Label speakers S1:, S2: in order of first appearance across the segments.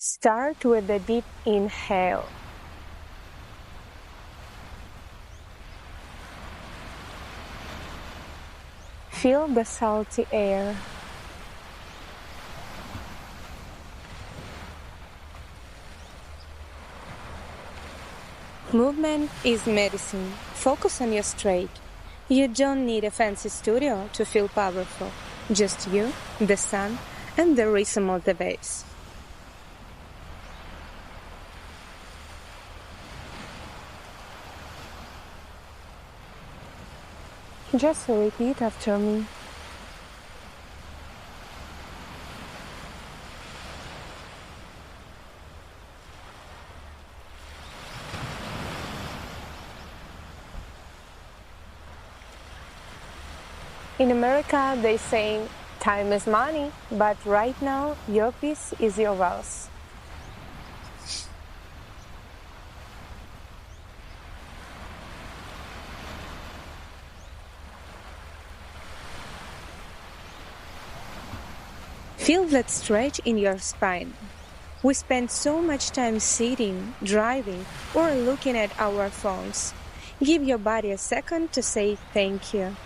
S1: Start with a deep inhale. Feel the salty air. Movement is medicine. Focus on your straight. You don't need a fancy studio to feel powerful. Just you, the sun, and the rhythm of the bass. Just repeat after me. In America, they say time is money, but right now, your peace is your wealth. Feel that stretch in your spine. We spend so much time sitting, driving, or looking at our phones. Give your body a second to say thank you.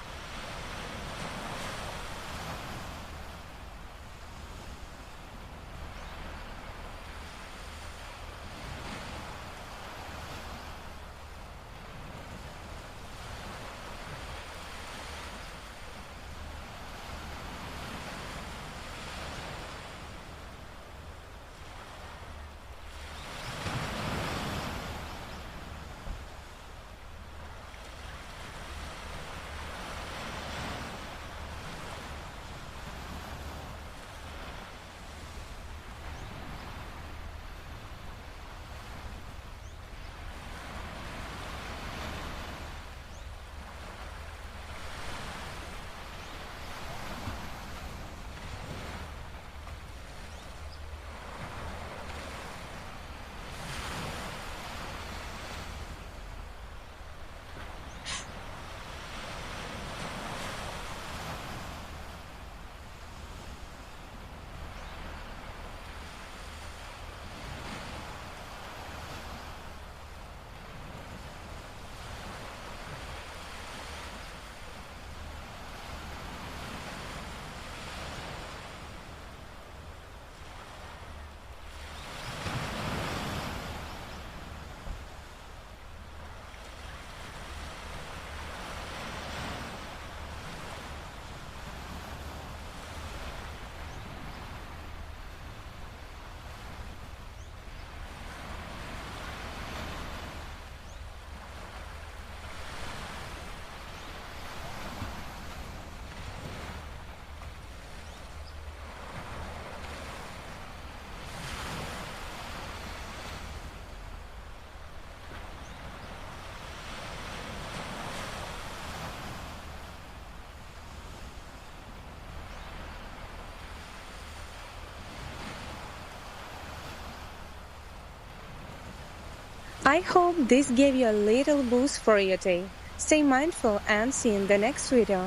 S1: I hope this gave you a little boost for your day. Stay mindful and see you in the next video.